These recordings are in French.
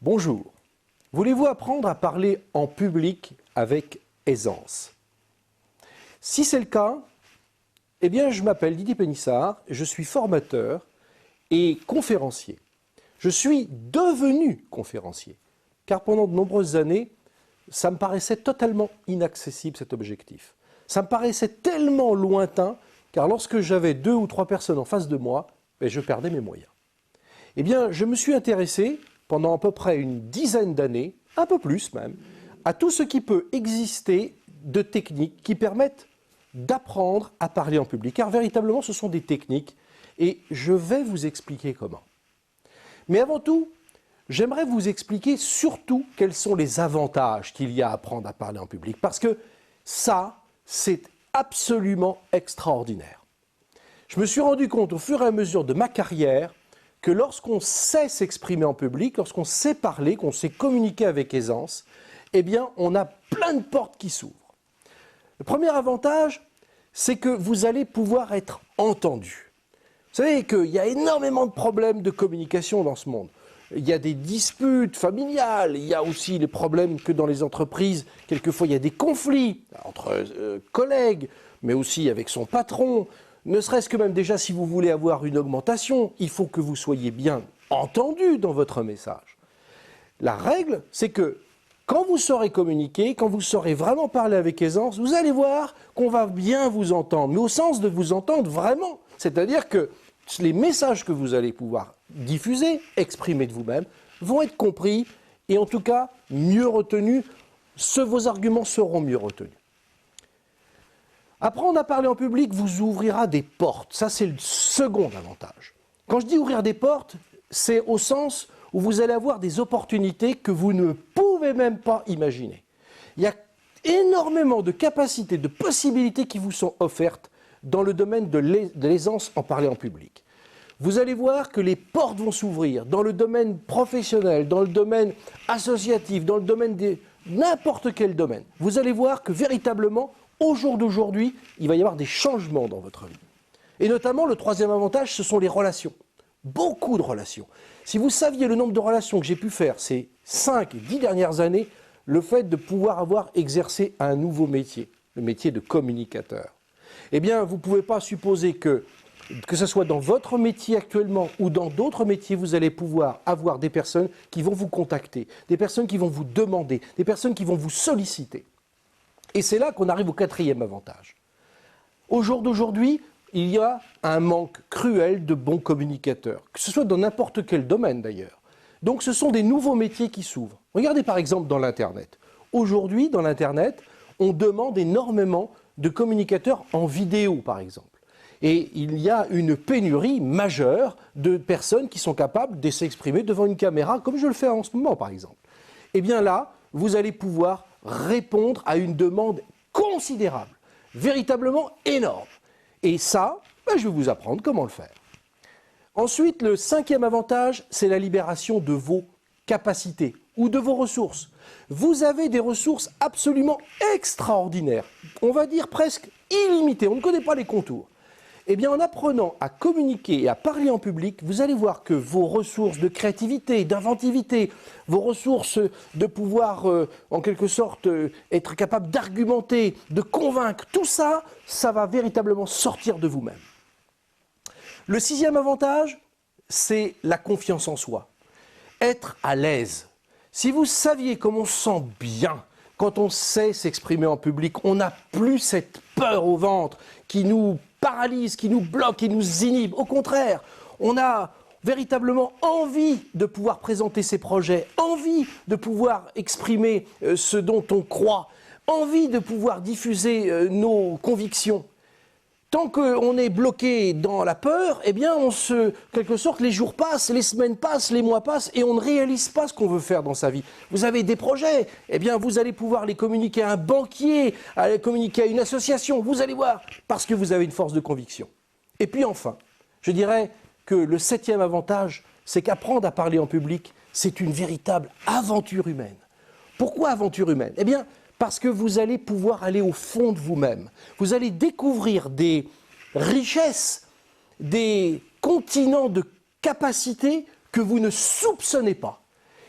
Bonjour. Voulez-vous apprendre à parler en public avec aisance? Si c'est le cas, eh bien je m'appelle Didier Pénissard, je suis formateur et conférencier. Je suis devenu conférencier, car pendant de nombreuses années, ça me paraissait totalement inaccessible cet objectif. Ça me paraissait tellement lointain, car lorsque j'avais 2 ou 3 personnes en face de moi, je perdais mes moyens. Eh bien, je me suis intéressé pendant à peu près une dizaine d'années, un peu plus même, à tout ce qui peut exister de techniques qui permettent d'apprendre à parler en public. Car véritablement, ce sont des techniques et je vais vous expliquer comment. Mais avant tout, j'aimerais vous expliquer surtout quels sont les avantages qu'il y a à apprendre à parler en public. Parce que ça, c'est absolument extraordinaire. Je me suis rendu compte au fur et à mesure de ma carrière que lorsqu'on sait s'exprimer en public, lorsqu'on sait parler, qu'on sait communiquer avec aisance, eh bien, on a plein de portes qui s'ouvrent. Le premier avantage, c'est que vous allez pouvoir être entendu. Vous savez qu'il y a énormément de problèmes de communication dans ce monde. Il y a des disputes familiales, il y a aussi les problèmes que dans les entreprises, quelquefois il y a des conflits entre collègues, mais aussi avec son patron. Ne serait-ce que même déjà si vous voulez avoir une augmentation, il faut que vous soyez bien entendu dans votre message. La règle, c'est que quand vous saurez communiquer, quand vous saurez vraiment parler avec aisance, vous allez voir qu'on va bien vous entendre, mais au sens de vous entendre vraiment. C'est-à-dire que les messages que vous allez pouvoir diffuser, exprimer de vous-même, vont être compris et en tout cas mieux retenus. Vos arguments seront mieux retenus. Apprendre à parler en public vous ouvrira des portes. Ça, c'est le second avantage. Quand je dis ouvrir des portes, c'est au sens où vous allez avoir des opportunités que vous ne pouvez même pas imaginer. Il y a énormément de capacités, de possibilités qui vous sont offertes dans le domaine de l'aisance en parler en public. Vous allez voir que les portes vont s'ouvrir dans le domaine professionnel, dans le domaine associatif, dans le domaine de n'importe quel domaine. Vous allez voir que véritablement, au jour d'aujourd'hui, il va y avoir des changements dans votre vie. Et notamment, le troisième avantage, ce sont les relations. Beaucoup de relations. Si vous saviez le nombre de relations que j'ai pu faire ces 5 et 10 dernières années, le fait de pouvoir avoir exercé un nouveau métier, le métier de communicateur, eh bien, vous ne pouvez pas supposer que ce soit dans votre métier actuellement ou dans d'autres métiers, vous allez pouvoir avoir des personnes qui vont vous contacter, des personnes qui vont vous demander, des personnes qui vont vous solliciter. Et c'est là qu'on arrive au quatrième avantage. Au jour d'aujourd'hui, il y a un manque cruel de bons communicateurs, que ce soit dans n'importe quel domaine d'ailleurs. Donc ce sont des nouveaux métiers qui s'ouvrent. Regardez par exemple dans l'Internet. Aujourd'hui, dans l'Internet, on demande énormément de communicateurs en vidéo par exemple. Et il y a une pénurie majeure de personnes qui sont capables de s'exprimer devant une caméra, comme je le fais en ce moment par exemple. Et bien là, vous allez pouvoir répondre à une demande considérable, véritablement énorme. Et ça, je vais vous apprendre comment le faire. Ensuite, le cinquième avantage, c'est la libération de vos capacités ou de vos ressources. Vous avez des ressources absolument extraordinaires, on va dire presque illimitées, on ne connaît pas les contours. Eh bien, en apprenant à communiquer et à parler en public, vous allez voir que vos ressources de créativité, d'inventivité, vos ressources de pouvoir, en quelque sorte, être capable d'argumenter, de convaincre, tout ça, ça va véritablement sortir de vous-même. Le sixième avantage, c'est la confiance en soi. Être à l'aise. Si vous saviez comme on se sent bien quand on sait s'exprimer en public, on n'a plus cette peur au ventre qui nous paralyse, qui nous bloque, qui nous inhibe. Au contraire, on a véritablement envie de pouvoir présenter ses projets, envie de pouvoir exprimer ce dont on croit, envie de pouvoir diffuser nos convictions. Tant qu'on est bloqué dans la peur, eh bien, quelque sorte, les jours passent, les semaines passent, les mois passent, et on ne réalise pas ce qu'on veut faire dans sa vie. Vous avez des projets, eh bien, vous allez pouvoir les communiquer à un banquier, les communiquer à une association, vous allez voir, parce que vous avez une force de conviction. Et puis enfin, je dirais que le septième avantage, c'est qu'apprendre à parler en public, c'est une véritable aventure humaine. Pourquoi aventure humaine? Eh bien, parce que vous allez pouvoir aller au fond de vous-même. Vous allez découvrir des richesses, des continents de capacités que vous ne soupçonnez pas.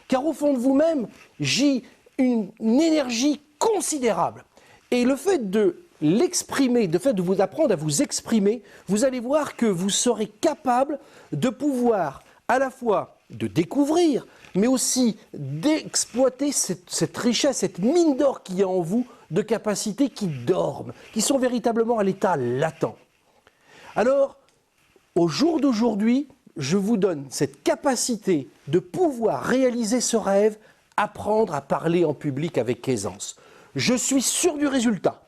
car au fond de vous-même gît une énergie considérable. Et le fait de l'exprimer, le fait de vous apprendre à vous exprimer, vous allez voir que vous serez capable de pouvoir à la fois de découvrir, mais aussi d'exploiter cette richesse, cette mine d'or qu'il y a en vous, de capacités qui dorment, qui sont véritablement à l'état latent. Alors, au jour d'aujourd'hui, je vous donne cette capacité de pouvoir réaliser ce rêve, apprendre à parler en public avec aisance. Je suis sûr du résultat.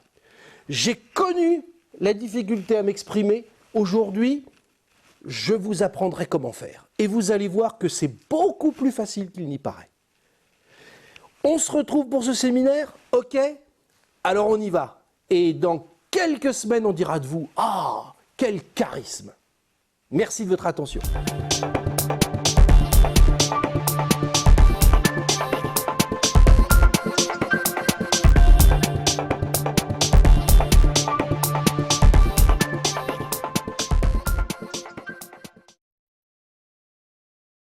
J'ai connu la difficulté à m'exprimer. Aujourd'hui, je vous apprendrai comment faire. Et vous allez voir que c'est beaucoup plus facile qu'il n'y paraît. On se retrouve pour ce séminaire, ok? Alors on y va. Et dans quelques semaines, on dira de vous, ah, quel charisme! Merci de votre attention.